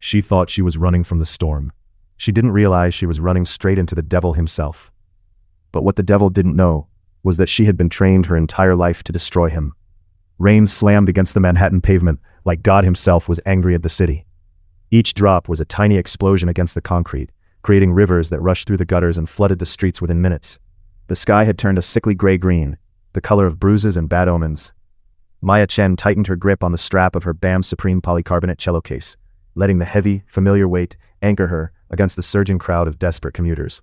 She thought she was running from the storm. She didn't realize she was running straight into the devil himself. But what the devil didn't know was that she had been trained her entire life to destroy him. Rain slammed against the Manhattan pavement like God himself was angry at the city. Each drop was a tiny explosion against the concrete, creating rivers that rushed through the gutters and flooded the streets within minutes. The sky had turned a sickly gray-green, the color of bruises and bad omens. Maya Chen tightened her grip on the strap of her BAM Supreme polycarbonate cello case, letting the heavy, familiar weight anchor her against the surging crowd of desperate commuters.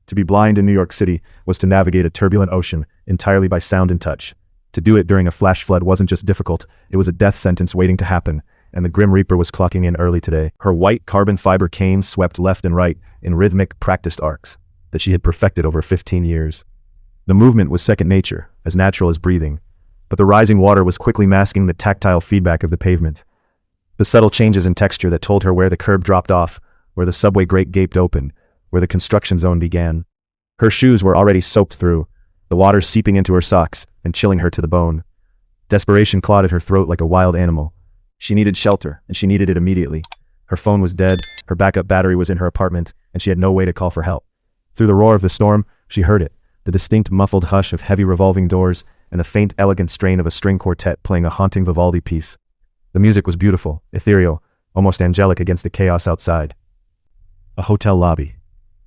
To be blind in New York City was to navigate a turbulent ocean entirely by sound and touch. To do it during a flash flood wasn't just difficult, it was a death sentence waiting to happen, and the Grim Reaper was clocking in early today. Her white carbon fiber canes swept left and right in rhythmic, practiced arcs that she had perfected over 15 years. The movement was second nature, as natural as breathing, but the rising water was quickly masking the tactile feedback of the pavement. The subtle changes in texture that told her where the curb dropped off, where the subway grate gaped open, where the construction zone began. Her shoes were already soaked through, the water seeping into her socks and chilling her to the bone. Desperation clawed at her throat like a wild animal. She needed shelter, and she needed it immediately. Her phone was dead, her backup battery was in her apartment, and she had no way to call for help. Through the roar of the storm, she heard it, the distinct muffled hush of heavy revolving doors and the faint elegant strain of a string quartet playing a haunting Vivaldi piece. The music was beautiful, ethereal, almost angelic against the chaos outside. A hotel lobby,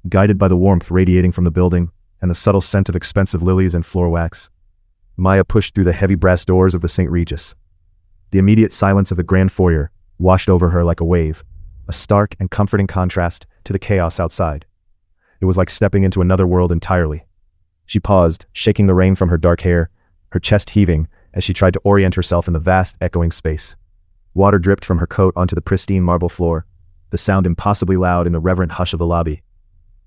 guided by the warmth radiating from the building and the subtle scent of expensive lilies and floor wax. Maya pushed through the heavy brass doors of the St. Regis. The immediate silence of the grand foyer washed over her like a wave, a stark and comforting contrast to the chaos outside. It was like stepping into another world entirely. She paused, shaking the rain from her dark hair, her chest heaving as she tried to orient herself in the vast, echoing space. Water dripped from her coat onto the pristine marble floor, the sound impossibly loud in the reverent hush of the lobby.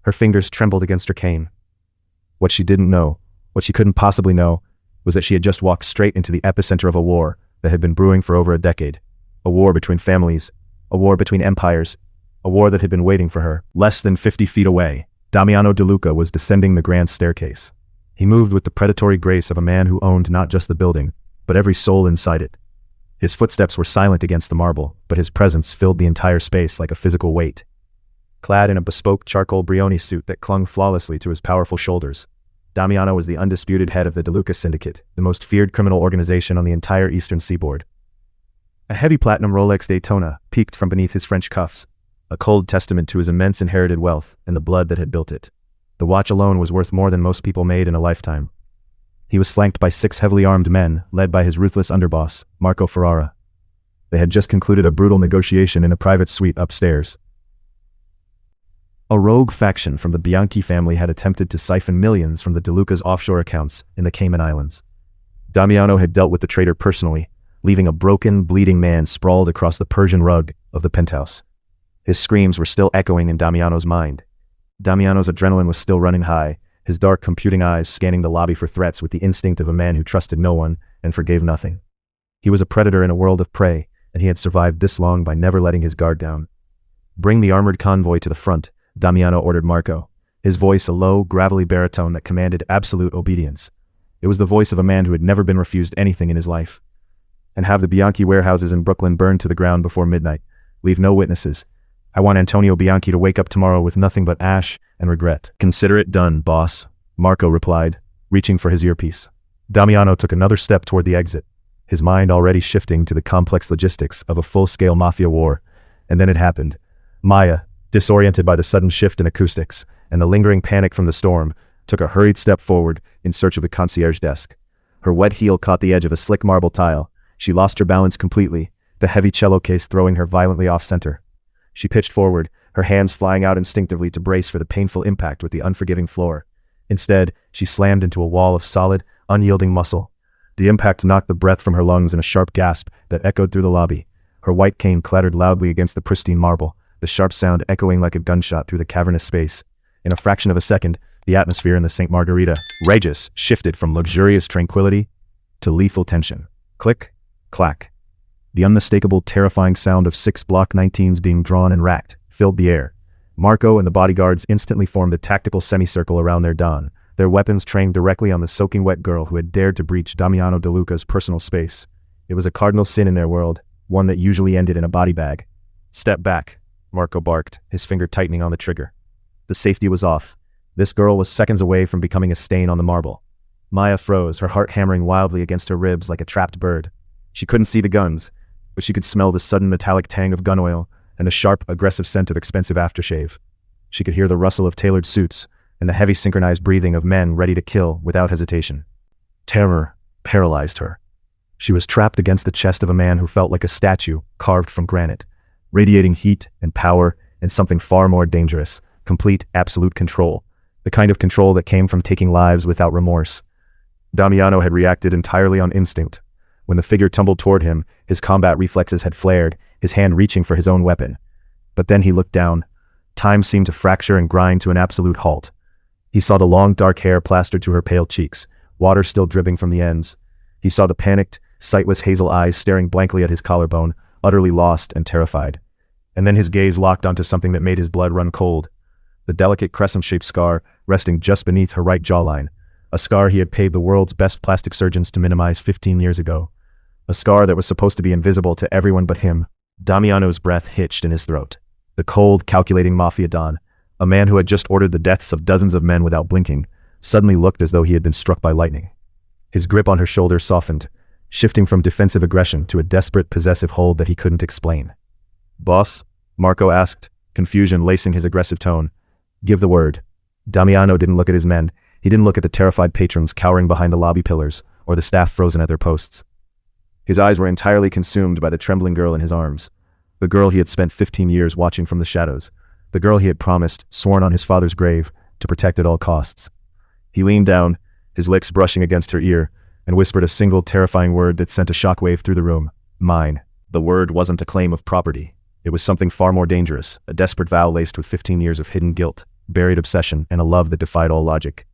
Her fingers trembled against her cane. What she didn't know, what she couldn't possibly know, was that she had just walked straight into the epicenter of a war that had been brewing for over a decade. A war between families, a war between empires, a war that had been waiting for her. Less than 50 feet away, Damiano De Luca was descending the grand staircase. He moved with the predatory grace of a man who owned not just the building, but every soul inside it. His footsteps were silent against the marble, but his presence filled the entire space like a physical weight. Clad in a bespoke charcoal Brioni suit that clung flawlessly to his powerful shoulders, Damiano was the undisputed head of the De Luca syndicate, the most feared criminal organization on the entire Eastern Seaboard. A heavy platinum Rolex Daytona peeked from beneath his French cuffs, a cold testament to his immense inherited wealth and the blood that had built it. The watch alone was worth more than most people made in a lifetime. He was flanked by 6 heavily armed men, led by his ruthless underboss, Marco Ferrara. They had just concluded a brutal negotiation in a private suite upstairs. A rogue faction from the Bianchi family had attempted to siphon millions from the De Luca's offshore accounts in the Cayman Islands. Damiano had dealt with the traitor personally, leaving a broken, bleeding man sprawled across the Persian rug of the penthouse. His screams were still echoing in Damiano's mind. Damiano's adrenaline was still running high, his dark computing eyes scanning the lobby for threats with the instinct of a man who trusted no one and forgave nothing. He was a predator in a world of prey, and he had survived this long by never letting his guard down. "Bring the armored convoy to the front," Damiano ordered Marco, his voice a low, gravelly baritone that commanded absolute obedience. It was the voice of a man who had never been refused anything in his life. "And have the Bianchi warehouses in Brooklyn burned to the ground before midnight. Leave no witnesses. I want Antonio Bianchi to wake up tomorrow with nothing but ash and regret." "Consider it done, boss," Marco replied, reaching for his earpiece. Damiano took another step toward the exit, his mind already shifting to the complex logistics of a full-scale mafia war. And then it happened. Maya, disoriented by the sudden shift in acoustics and the lingering panic from the storm, took a hurried step forward in search of the concierge desk. Her wet heel caught the edge of a slick marble tile. She lost her balance completely, the heavy cello case throwing her violently off-center. She pitched forward, her hands flying out instinctively to brace for the painful impact with the unforgiving floor. Instead, she slammed into a wall of solid, unyielding muscle. The impact knocked the breath from her lungs in a sharp gasp that echoed through the lobby. Her white cane clattered loudly against the pristine marble, the sharp sound echoing like a gunshot through the cavernous space. In a fraction of a second, the atmosphere in the St. Margarita Regis shifted from luxurious tranquility to lethal tension. Click, clack. The unmistakable, terrifying sound of 6 Block 19s being drawn and racked filled the air. Marco and the bodyguards instantly formed a tactical semicircle around their don, their weapons trained directly on the soaking wet girl who had dared to breach Damiano De Luca's personal space. It was a cardinal sin in their world, one that usually ended in a body bag. "Step back," Marco barked, his finger tightening on the trigger. The safety was off. This girl was seconds away from becoming a stain on the marble. Maya froze, her heart hammering wildly against her ribs like a trapped bird. She couldn't see the guns, but she could smell the sudden metallic tang of gun oil and the sharp, aggressive scent of expensive aftershave. She could hear the rustle of tailored suits and the heavy synchronized breathing of men ready to kill without hesitation. Terror paralyzed her. She was trapped against the chest of a man who felt like a statue carved from granite, radiating heat and power and something far more dangerous, complete, absolute control, the kind of control that came from taking lives without remorse. Damiano had reacted entirely on instinct. When the figure tumbled toward him, his combat reflexes had flared, his hand reaching for his own weapon. But then he looked down. Time seemed to fracture and grind to an absolute halt. He saw the long dark hair plastered to her pale cheeks, water still dripping from the ends. He saw the panicked, sightless hazel eyes staring blankly at his collarbone, utterly lost and terrified. And then his gaze locked onto something that made his blood run cold. The delicate crescent-shaped scar resting just beneath her right jawline. A scar he had paid the world's best plastic surgeons to minimize 15 years ago. A scar that was supposed to be invisible to everyone but him. Damiano's breath hitched in his throat. The cold, calculating Mafia Don, a man who had just ordered the deaths of dozens of men without blinking, suddenly looked as though he had been struck by lightning. His grip on her shoulder softened, shifting from defensive aggression to a desperate, possessive hold that he couldn't explain. "Boss?" Marco asked, confusion lacing his aggressive tone. "Give the word." Damiano didn't look at his men. He didn't look at the terrified patrons cowering behind the lobby pillars, or the staff frozen at their posts. His eyes were entirely consumed by the trembling girl in his arms. The girl he had spent 15 years watching from the shadows. The girl he had promised, sworn on his father's grave, to protect at all costs. He leaned down, his lips brushing against her ear, and whispered a single terrifying word that sent a shockwave through the room. Mine. The word wasn't a claim of property. It was something far more dangerous, a desperate vow laced with 15 years of hidden guilt, buried obsession, and a love that defied all logic.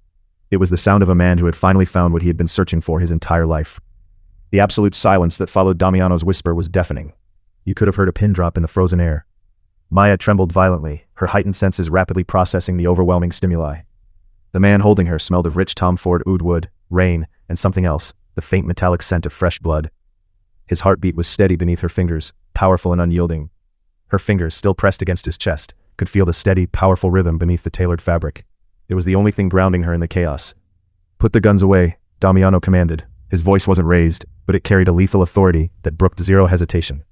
It was the sound of a man who had finally found what he had been searching for his entire life. The absolute silence that followed Damiano's whisper was deafening. You could have heard a pin drop in the frozen air. Maya trembled violently, her heightened senses rapidly processing the overwhelming stimuli. The man holding her smelled of rich Tom Ford oud wood, rain, and something else, the faint metallic scent of fresh blood. His heartbeat was steady beneath her fingers, powerful and unyielding. Her fingers, still pressed against his chest, could feel the steady, powerful rhythm beneath the tailored fabric. It was the only thing grounding her in the chaos. "Put the guns away," Damiano commanded. His voice wasn't raised, but it carried a lethal authority that brooked zero hesitation.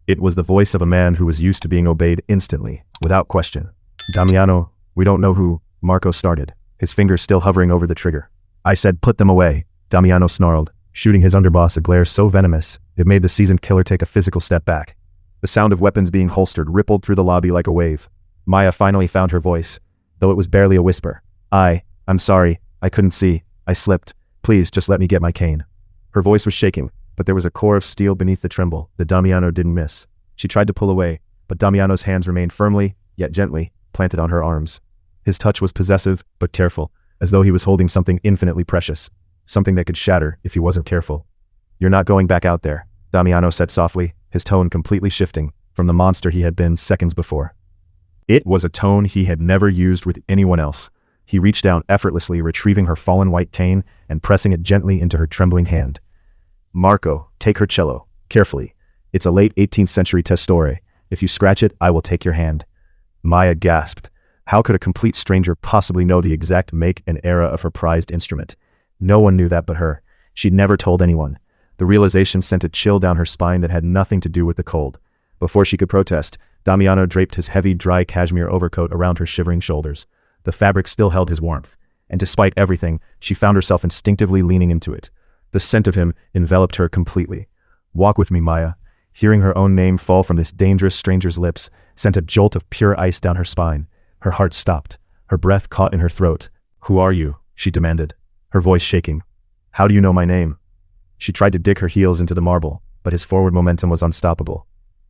It was the voice of a man who was used to being obeyed instantly, without question. "Damiano, we don't know who," Marco started, his fingers still hovering over the trigger. "I said put them away," Damiano snarled, shooting his underboss a glare so venomous, it made the seasoned killer take a physical step back. The sound of weapons being holstered rippled through the lobby like a wave. Maya finally found her voice, though it was barely a whisper. I'm sorry, I couldn't see, I slipped. Please just let me get my cane." Her voice was shaking, but there was a core of steel beneath the tremble that Damiano didn't miss. She tried to pull away, but Damiano's hands remained firmly, yet gently, planted on her arms. His touch was possessive, but careful, as though he was holding something infinitely precious, something that could shatter if he wasn't careful. "You're not going back out there," Damiano said softly, his tone completely shifting from the monster he had been seconds before. It was a tone he had never used with anyone else. He reached down effortlessly, retrieving her fallen white cane and pressing it gently into her trembling hand. "Marco, take her cello, carefully. It's a late 18th century testore. If you scratch it, I will take your hand." Maya gasped. How could a complete stranger possibly know the exact make and era of her prized instrument? No one knew that but her. She'd never told anyone. The realization sent a chill down her spine that had nothing to do with the cold. Before she could protest, Damiano draped his heavy, dry cashmere overcoat around her shivering shoulders. The fabric still held his warmth, and despite everything, she found herself instinctively leaning into it. The scent of him enveloped her completely. "Walk with me, Maya." Hearing her own name fall from this dangerous stranger's lips sent a jolt of pure ice down her spine. Her heart stopped, her breath caught in her throat. "Who are you?" she demanded, her voice shaking. "How do you know my name?" She tried to dig her heels into the marble, but his forward momentum was unstoppable.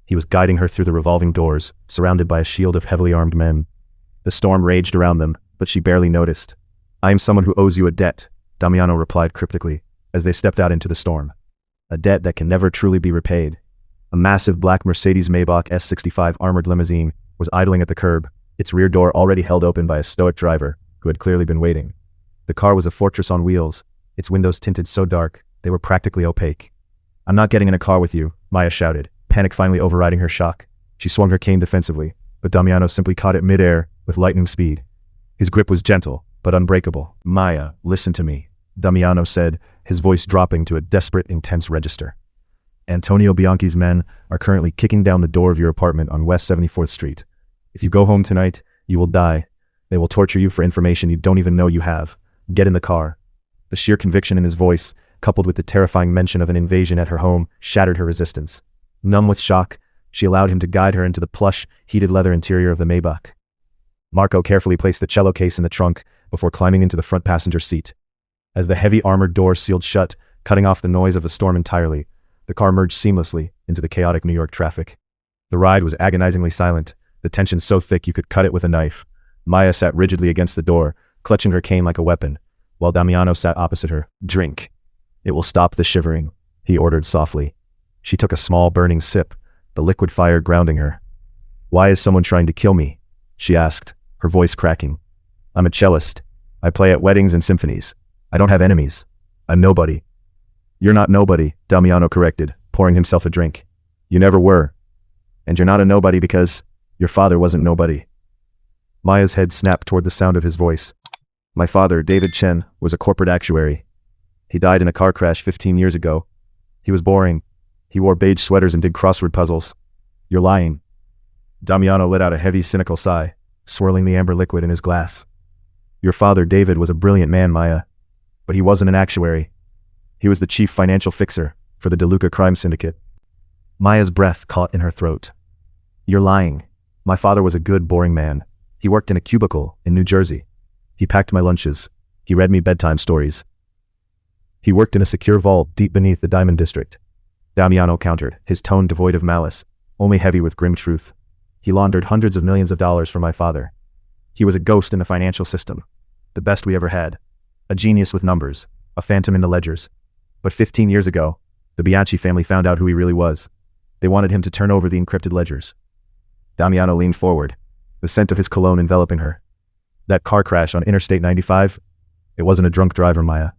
He was guiding her through the revolving doors, surrounded by a shield of heavily armed men. The storm raged around them, but she barely noticed. "I am someone who owes you a debt," Damiano replied cryptically, as they stepped out into the storm. "A debt that can never truly be repaid." A massive black Mercedes-Maybach S65 armored limousine was idling at the curb, its rear door already held open by a stoic driver who had clearly been waiting. The car was a fortress on wheels, its windows tinted so dark they were practically opaque. "I'm not getting in a car with you," Maya shouted, panic finally overriding her shock. She swung her cane defensively. but Damiano simply caught it mid-air with lightning speed. His grip was gentle, but unbreakable. "Maya, listen to me," Damiano said, his voice dropping to a desperate, intense register. "Antonio Bianchi's men are currently kicking down the door of your apartment on West 74th Street. If you go home tonight, you will die. They will torture you for information you don't even know you have. Get in the car." The sheer conviction in his voice, coupled with the terrifying mention of an invasion at her home, shattered her resistance. Numb with shock, she allowed him to guide her into the plush, heated leather interior of the Maybach. Marco carefully placed the cello case in the trunk before climbing into the front passenger seat. As the heavy armored door sealed shut, cutting off the noise of the storm entirely, the car merged seamlessly into the chaotic New York traffic. The ride was agonizingly silent, the tension so thick you could cut it with a knife. Maya sat rigidly against the door, clutching her cane like a weapon, while Damiano sat opposite her. "Drink. It will stop the shivering," he ordered softly. She took a small burning sip, the liquid fire grounding her. "Why is someone trying to kill me?" she asked, her voice cracking. "I'm a cellist. I play at weddings and symphonies. I don't have enemies. I'm nobody." "You're not nobody," Damiano corrected, pouring himself a drink. "You never were. And you're not a nobody because your father wasn't nobody." Maya's head snapped toward the sound of his voice. "My father, David Chen, was a corporate actuary. He died in a car crash 15 years ago. He was boring. He wore beige sweaters and did crossword puzzles." "You're lying." Damiano let out a heavy, cynical sigh, swirling the amber liquid in his glass. "Your father, David, was a brilliant man, Maya. But he wasn't an actuary. He was the chief financial fixer for the De Luca crime syndicate." Maya's breath caught in her throat. "You're lying. My father was a good, boring man. He worked in a cubicle in New Jersey. He packed my lunches. He read me bedtime stories. He worked in a secure vault deep beneath the Diamond District." Damiano countered, his tone devoid of malice, only heavy with grim truth. "He laundered hundreds of millions of dollars for my father. He was a ghost in the financial system. The best we ever had. A genius with numbers, a phantom in the ledgers. But 15 years ago, the Bianchi family found out who he really was. They wanted him to turn over the encrypted ledgers." Damiano leaned forward, the scent of his cologne enveloping her. "That car crash on Interstate 95? It wasn't a drunk driver, Maya.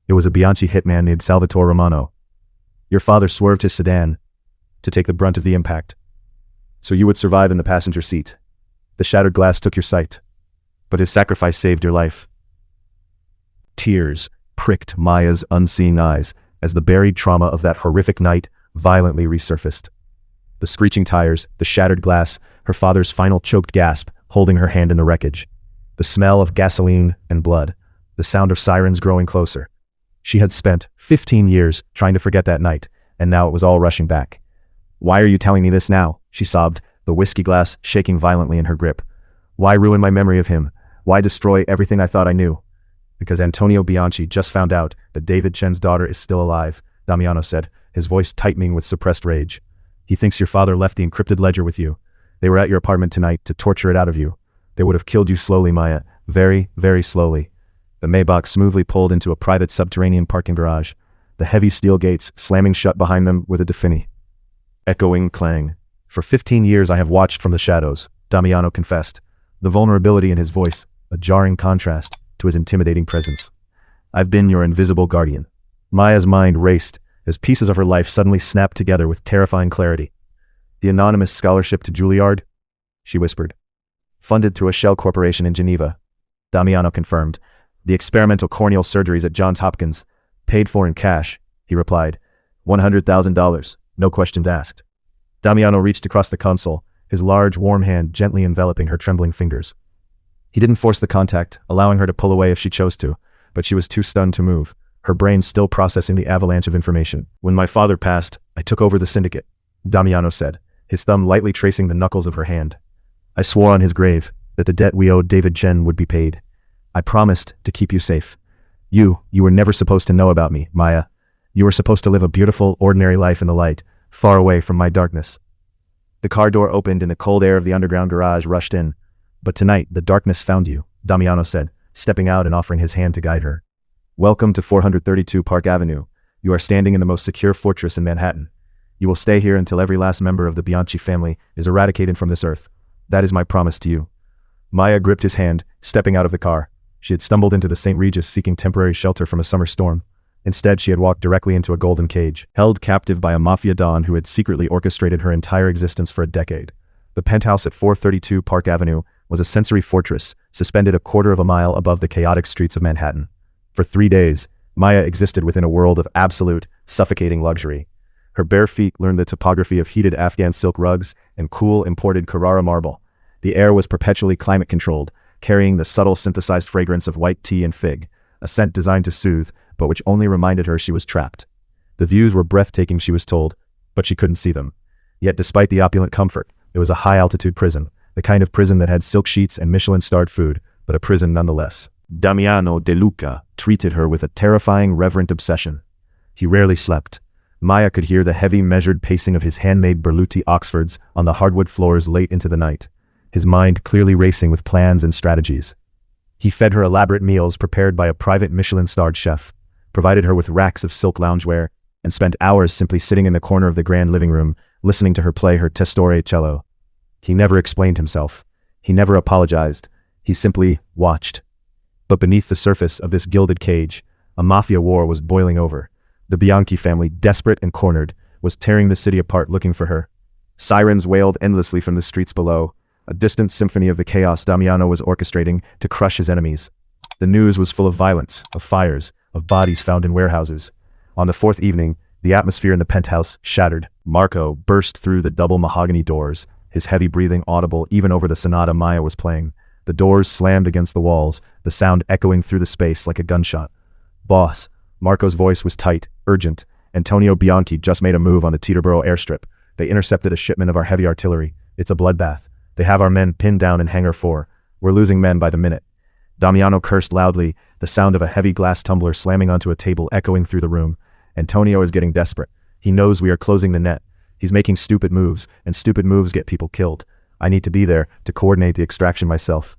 It was a Bianchi hitman named Salvatore Romano. Your father swerved his sedan to take the brunt of the impact, so you would survive in the passenger seat. The shattered glass took your sight, but his sacrifice saved your life." Tears pricked Maya's unseeing eyes as the buried trauma of that horrific night violently resurfaced. The screeching tires, the shattered glass, her father's final choked gasp holding her hand in the wreckage. The smell of gasoline and blood, the sound of sirens growing closer. She had spent 15 years trying to forget that night, and now it was all rushing back. "Why are you telling me this now?" she sobbed, the whiskey glass shaking violently in her grip. "Why ruin my memory of him? Why destroy everything I thought I knew?" "Because Antonio Bianchi just found out that David Chen's daughter is still alive," Damiano said, his voice tightening with suppressed rage. "He thinks your father left the encrypted ledger with you. They were at your apartment tonight to torture it out of you. They would have killed you slowly, Maya, very, very slowly." The Maybach smoothly pulled into a private subterranean parking garage, the heavy steel gates slamming shut behind them with a deafening, echoing clang. "For 15 years I have watched from the shadows," Damiano confessed, the vulnerability in his voice a jarring contrast to his intimidating presence. "I've been your invisible guardian." Maya's mind raced as pieces of her life suddenly snapped together with terrifying clarity. "The anonymous scholarship to Juilliard?" she whispered. "Funded through a shell corporation in Geneva," Damiano confirmed. "The experimental corneal surgeries at Johns Hopkins, paid for in cash," he replied. $100,000, no questions asked." Damiano reached across the console, his large, warm hand gently enveloping her trembling fingers. He didn't force the contact, allowing her to pull away if she chose to, but she was too stunned to move, her brain still processing the avalanche of information. "When my father passed, I took over the syndicate," Damiano said, his thumb lightly tracing the knuckles of her hand. "I swore on his grave that the debt we owed David Chen would be paid. I promised to keep you safe. You were never supposed to know about me, Maya. You were supposed to live a beautiful, ordinary life in the light, far away from my darkness." The car door opened and the cold air of the underground garage rushed in. "But tonight, the darkness found you," Damiano said, stepping out and offering his hand to guide her. "Welcome to 432 Park Avenue. You are standing in the most secure fortress in Manhattan. You will stay here until every last member of the Bianchi family is eradicated from this earth. That is my promise to you." Maya gripped his hand, stepping out of the car. She had stumbled into the St. Regis seeking temporary shelter from a summer storm. Instead, she had walked directly into a golden cage, held captive by a Mafia don who had secretly orchestrated her entire existence for a decade. The penthouse at 432 Park Avenue was a sensory fortress suspended a quarter of a mile above the chaotic streets of Manhattan. For 3 days, Maya existed within a world of absolute, suffocating luxury. Her bare feet learned the topography of heated Afghan silk rugs and cool imported Carrara marble. The air was perpetually climate-controlled, carrying the subtle synthesized fragrance of white tea and fig, a scent designed to soothe, but which only reminded her she was trapped. The views were breathtaking, she was told, but she couldn't see them. Yet despite the opulent comfort, it was a high-altitude prison, the kind of prison that had silk sheets and Michelin-starred food, but a prison nonetheless. Damiano De Luca treated her with a terrifying, reverent obsession. He rarely slept. Maya could hear the heavy, measured pacing of his handmade Berluti Oxfords on the hardwood floors late into the night, his mind clearly racing with plans and strategies. He fed her elaborate meals prepared by a private Michelin-starred chef, provided her with racks of silk loungewear, and spent hours simply sitting in the corner of the grand living room, listening to her play her testore cello. He never explained himself. He never apologized. He simply watched. But beneath the surface of this gilded cage, a mafia war was boiling over. The Bianchi family, desperate and cornered, was tearing the city apart looking for her. Sirens wailed endlessly from the streets below, a distant symphony of the chaos Damiano was orchestrating to crush his enemies. The news was full of violence, of fires, of bodies found in warehouses. On the fourth evening, the atmosphere in the penthouse shattered. Marco burst through the double mahogany doors, his heavy breathing audible even over the sonata Maya was playing. The doors slammed against the walls, the sound echoing through the space like a gunshot. "Boss." Marco's voice was tight, urgent. "Antonio Bianchi just made a move on the Teterboro airstrip. They intercepted a shipment of our heavy artillery. It's a bloodbath. They have our men pinned down in Hangar 4. We're losing men by the minute." Damiano cursed loudly, the sound of a heavy glass tumbler slamming onto a table echoing through the room. Antonio is getting desperate. He knows we are closing the net. He's making stupid moves, and stupid moves get people killed. I need to be there to coordinate the extraction myself.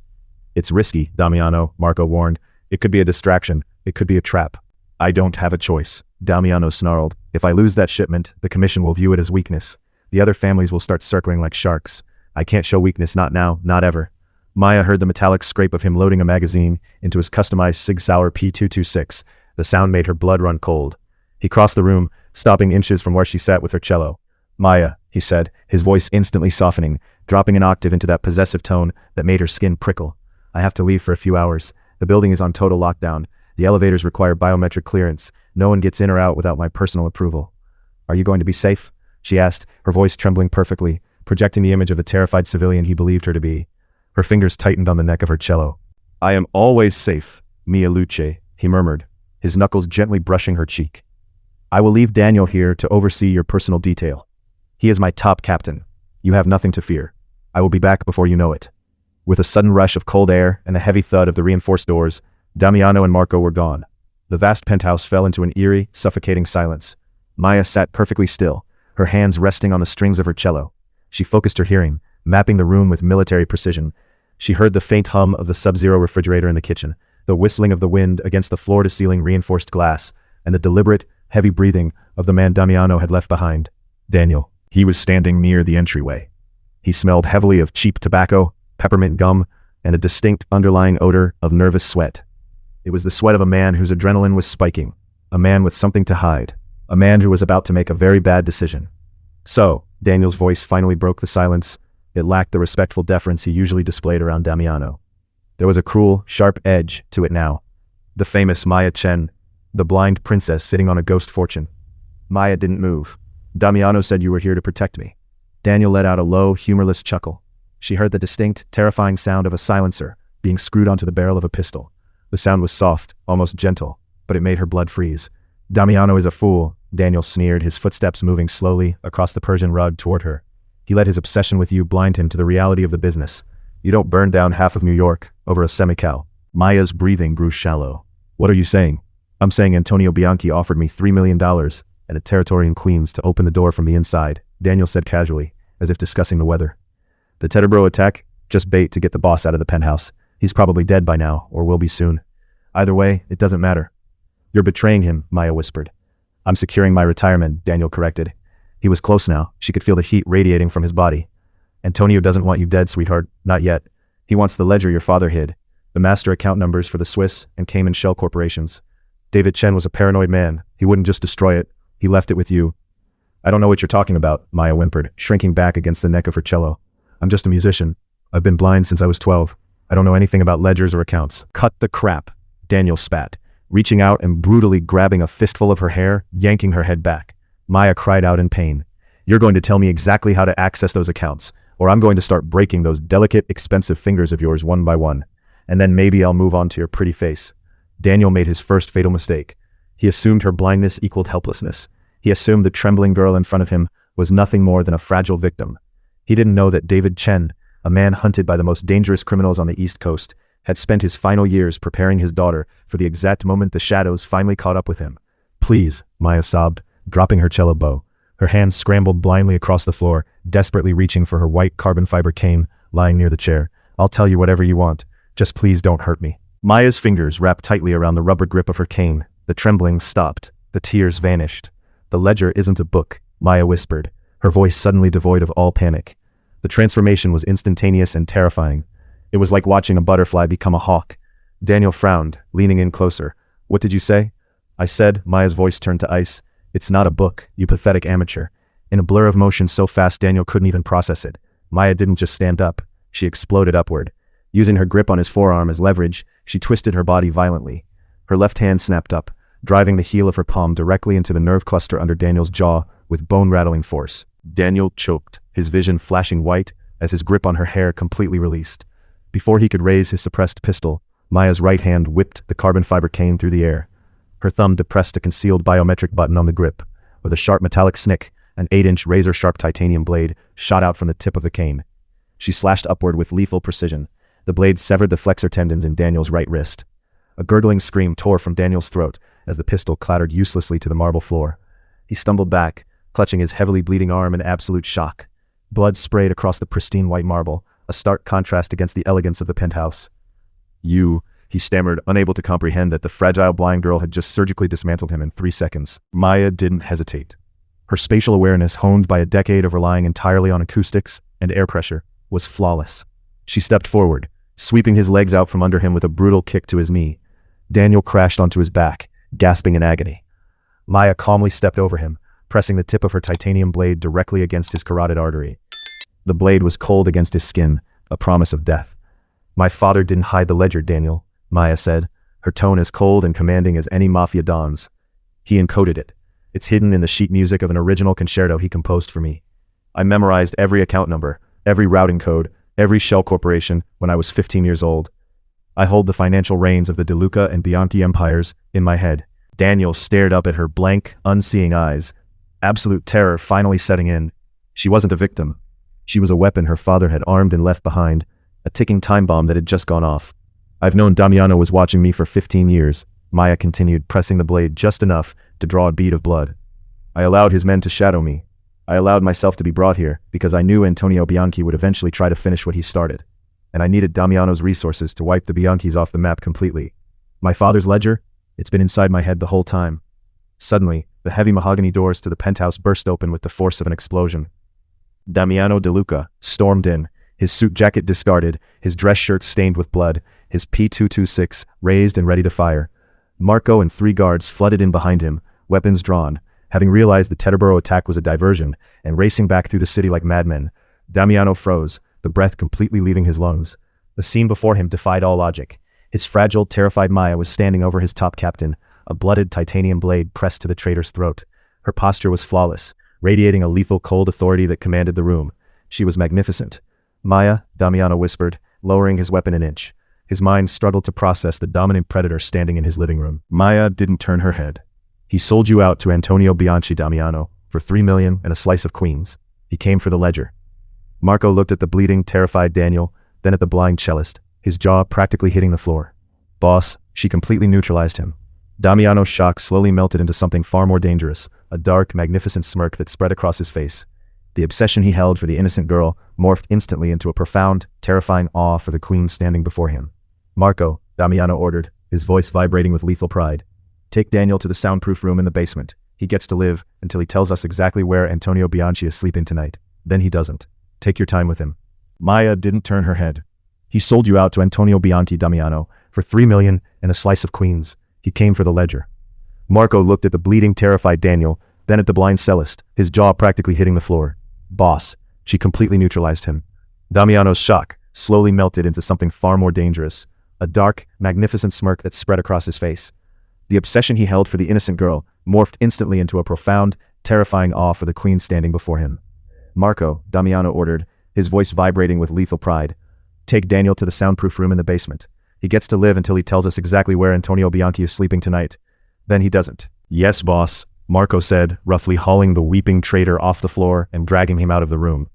"It's risky, Damiano," Marco warned. "It could be a distraction. It could be a trap." "I don't have a choice," Damiano snarled. "If I lose that shipment, the commission will view it as weakness. The other families will start circling like sharks. I can't show weakness, not now, not ever." Maya heard the metallic scrape of him loading a magazine into his customized Sig Sauer P226. The sound made her blood run cold. He crossed the room, stopping inches from where she sat with her cello. "Maya," he said, his voice instantly softening, dropping an octave into that possessive tone that made her skin prickle. "I have to leave for a few hours. The building is on total lockdown. The elevators require biometric clearance. No one gets in or out without my personal approval." "Are you going to be safe?" she asked, her voice trembling perfectly, projecting the image of the terrified civilian he believed her to be. Her fingers tightened on the neck of her cello. "I am always safe, mia luce," he murmured, his knuckles gently brushing her cheek. "I will leave Daniel here to oversee your personal detail. He is my top captain. You have nothing to fear. I will be back before you know it." With a sudden rush of cold air and the heavy thud of the reinforced doors, Damiano and Marco were gone. The vast penthouse fell into an eerie, suffocating silence. Maya sat perfectly still, her hands resting on the strings of her cello. She focused her hearing, mapping the room with military precision. She heard the faint hum of the Sub-Zero refrigerator in the kitchen, the whistling of the wind against the floor-to-ceiling reinforced glass, and the deliberate, heavy breathing of the man Damiano had left behind, Daniel. He was standing near the entryway. He smelled heavily of cheap tobacco, peppermint gum, and a distinct underlying odor of nervous sweat. It was the sweat of a man whose adrenaline was spiking, a man with something to hide, a man who was about to make a very bad decision. "So," Daniel's voice finally broke the silence. It lacked the respectful deference he usually displayed around Damiano. There was a cruel, sharp edge to it now. The famous Maya Chen, the blind princess sitting on a ghost fortune. Maya didn't move. "Damiano said you were here to protect me." Daniel let out a low, humorless chuckle. She heard the distinct, terrifying sound of a silencer being screwed onto the barrel of a pistol. The sound was soft, almost gentle, but it made her blood freeze. "Damiano is a fool," Daniel sneered, his footsteps moving slowly across the Persian rug toward her. "He let his obsession with you blind him to the reality of the business. You don't burn down half of New York over a semi-cow." Maya's breathing grew shallow. "What are you saying?" "I'm saying Antonio Bianchi offered me $3 million and a territory in Queens to open the door from the inside," Daniel said casually, as if discussing the weather. "The Teterboro attack? Just bait to get the boss out of the penthouse. He's probably dead by now, or will be soon. Either way, it doesn't matter." "You're betraying him," Maya whispered. "I'm securing my retirement," Daniel corrected. He was close now. She could feel the heat radiating from his body. "Antonio doesn't want you dead, sweetheart. Not yet. He wants the ledger your father hid, the master account numbers for the Swiss and Cayman shell corporations. David Chen was a paranoid man. He wouldn't just destroy it. He left it with you." "I don't know what you're talking about," Maya whimpered, shrinking back against the neck of her cello. I'm just a musician. I've been blind since I was 12. I don't know anything about ledgers or accounts. Cut the crap, Daniel spat, reaching out and brutally grabbing a fistful of her hair, yanking her head back. Maya cried out in pain. You're going to tell me exactly how to access those accounts, or I'm going to start breaking those delicate, expensive fingers of yours one by one. And then maybe I'll move on to your pretty face. Daniel made his first fatal mistake. He assumed her blindness equaled helplessness. He assumed the trembling girl in front of him was nothing more than a fragile victim. He didn't know that David Chen, a man hunted by the most dangerous criminals on the East Coast, had spent his final years preparing his daughter for the exact moment the shadows finally caught up with him. Please, Maya sobbed, dropping her cello bow. Her hands scrambled blindly across the floor, desperately reaching for her white carbon fiber cane lying near the chair. I'll tell you whatever you want. Just please don't hurt me. Maya's fingers wrapped tightly around the rubber grip of her cane. The trembling stopped. The tears vanished. The ledger isn't a book, Maya whispered, her voice suddenly devoid of all panic. The transformation was instantaneous and terrifying. It was like watching a butterfly become a hawk. Daniel frowned, leaning in closer. What did you say? I said, Maya's voice turned to ice. It's not a book, you pathetic amateur. In a blur of motion so fast Daniel couldn't even process it. Maya didn't just stand up. She exploded upward. Using her grip on his forearm as leverage, she twisted her body violently. Her left hand snapped up, driving the heel of her palm directly into the nerve cluster under Daniel's jaw with bone-rattling force. Daniel choked, his vision flashing white as his grip on her hair completely released. Before he could raise his suppressed pistol, Maya's right hand whipped the carbon fiber cane through the air. Her thumb depressed a concealed biometric button on the grip. With a sharp metallic snick, an 8-inch razor-sharp titanium blade shot out from the tip of the cane. She slashed upward with lethal precision. The blade severed the flexor tendons in Daniel's right wrist. A gurgling scream tore from Daniel's throat as the pistol clattered uselessly to the marble floor. He stumbled back, clutching his heavily bleeding arm in absolute shock. Blood sprayed across the pristine white marble, a stark contrast against the elegance of the penthouse. You, he stammered, unable to comprehend that the fragile blind girl had just surgically dismantled him in 3 seconds. Maya didn't hesitate. Her spatial awareness, honed by a decade of relying entirely on acoustics and air pressure, was flawless. She stepped forward, sweeping his legs out from under him with a brutal kick to his knee. Daniel crashed onto his back, gasping in agony. Maya calmly stepped over him, pressing the tip of her titanium blade directly against his carotid artery. The blade was cold against his skin, a promise of death. My father didn't hide the ledger, Daniel, Maya said, her tone as cold and commanding as any Mafia don's. He encoded it. It's hidden in the sheet music of an original concerto he composed for me. I memorized every account number, every routing code, every shell corporation when I was 15 years old. I hold the financial reins of the De Luca and Bianchi empires in my head. Daniel stared up at her blank, unseeing eyes, absolute terror finally setting in. She wasn't a victim. She was a weapon her father had armed and left behind, a ticking time bomb that had just gone off. I've known Damiano was watching me for 15 years, Maya continued, pressing the blade just enough to draw a bead of blood. I allowed his men to shadow me. I allowed myself to be brought here because I knew Antonio Bianchi would eventually try to finish what he started. And I needed Damiano's resources to wipe the Bianchis off the map completely. My father's ledger? It's been inside my head the whole time. Suddenly, the heavy mahogany doors to the penthouse burst open with the force of an explosion. Damiano De Luca stormed in, his suit jacket discarded, his dress shirt stained with blood, his P226 raised and ready to fire. Marco and 3 guards flooded in behind him, weapons drawn, having realized the Teterboro attack was a diversion, and racing back through the city like madmen. Damiano froze, the breath completely leaving his lungs. The scene before him defied all logic. His fragile, terrified Maya was standing over his top captain, a blooded titanium blade pressed to the traitor's throat. Her posture was flawless, radiating a lethal cold authority that commanded the room. She was magnificent. Maya, Damiano whispered, lowering his weapon an inch. His mind struggled to process the dominant predator standing in his living room. Maya didn't turn her head. He sold you out to Antonio Bianchi, Damiano, for $3 million and a slice of queens. He came for the ledger. Marco looked at the bleeding, terrified Daniel, then at the blind cellist, his jaw practically hitting the floor. Boss, she completely neutralized him. Damiano's shock slowly melted into something far more dangerous, a dark, magnificent smirk that spread across his face. The obsession he held for the innocent girl morphed instantly into a profound, terrifying awe for the queen standing before him. Marco, Damiano ordered, his voice vibrating with lethal pride. Take Daniel to the soundproof room in the basement. He gets to live until he tells us exactly where Antonio Bianchi is sleeping tonight. Then he doesn't. Take your time with him. Maya didn't turn her head. He sold you out to Antonio Bianchi, Damiano, for $3 million and a slice of queens. He came for the ledger. Marco looked at the bleeding, terrified Daniel, then at the blind cellist, his jaw practically hitting the floor. Boss, she completely neutralized him. Damiano's shock slowly melted into something far more dangerous, a dark, magnificent smirk that spread across his face. The obsession he held for the innocent girl morphed instantly into a profound, terrifying awe for the queen standing before him. "Marco," Damiano ordered, his voice vibrating with lethal pride. "Take Daniel to the soundproof room in the basement. He gets to live until he tells us exactly where Antonio Bianchi is sleeping tonight. Then he doesn't." "Yes, boss," Marco said, roughly hauling the weeping traitor off the floor and dragging him out of the room.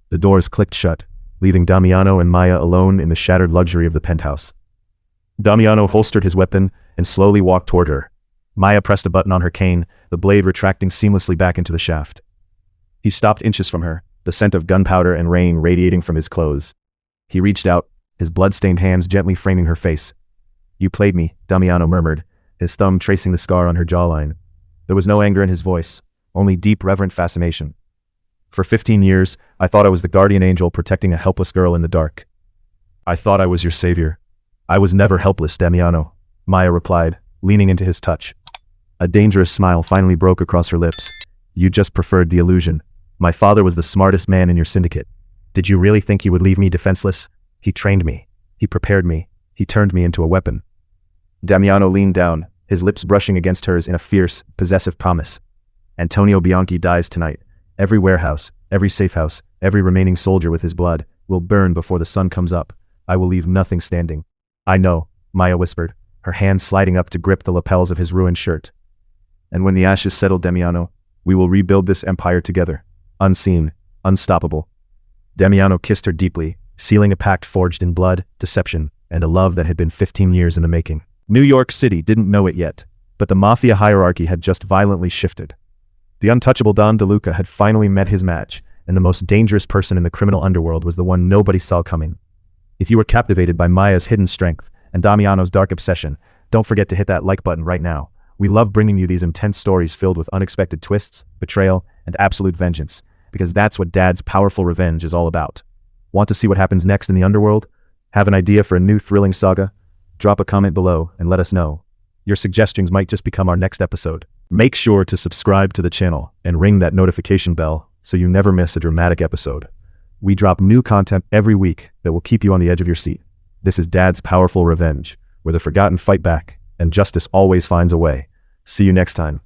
The doors clicked shut, leaving Damiano and Maya alone in the shattered luxury of the penthouse. Damiano holstered his weapon and slowly walked toward her. Maya pressed a button on her cane, the blade retracting seamlessly back into the shaft. He stopped inches from her, the scent of gunpowder and rain radiating from his clothes. He reached out, his blood-stained hands gently framing her face. "You played me," Damiano murmured, his thumb tracing the scar on her jawline. There was no anger in his voice, only deep, reverent fascination. "For 15 years, I thought I was the guardian angel protecting a helpless girl in the dark. I thought I was your savior. I was never helpless, Damiano," Maya replied, leaning into his touch. A dangerous smile finally broke across her lips. "You just preferred the illusion. My father was the smartest man in your syndicate. Did you really think you would leave me defenseless? He trained me. He prepared me. He turned me into a weapon." Damiano leaned down, his lips brushing against hers in a fierce, possessive promise. "Antonio Bianchi dies tonight. Every warehouse, every safe house, every remaining soldier with his blood will burn before the sun comes up. I will leave nothing standing." "I know," Maya whispered, her hands sliding up to grip the lapels of his ruined shirt. "And when the ashes settle, Damiano, we will rebuild this empire together, unseen, unstoppable." Damiano kissed her deeply, sealing a pact forged in blood, deception, and a love that had been 15 years in the making. New York City didn't know it yet, but the Mafia hierarchy had just violently shifted. The untouchable Don De Luca had finally met his match, and the most dangerous person in the criminal underworld was the one nobody saw coming. If you were captivated by Maya's hidden strength and Damiano's dark obsession, don't forget to hit that like button right now. We love bringing you these intense stories filled with unexpected twists, betrayal, and absolute vengeance, because that's what Dad's powerful revenge is all about. Want to see what happens next in the underworld? Have an idea for a new thrilling saga? Drop a comment below and let us know. Your suggestions might just become our next episode. Make sure to subscribe to the channel and ring that notification bell so you never miss a dramatic episode. We drop new content every week that will keep you on the edge of your seat. This is Dad's Powerful Revenge, where the forgotten fight back and justice always finds a way. See you next time.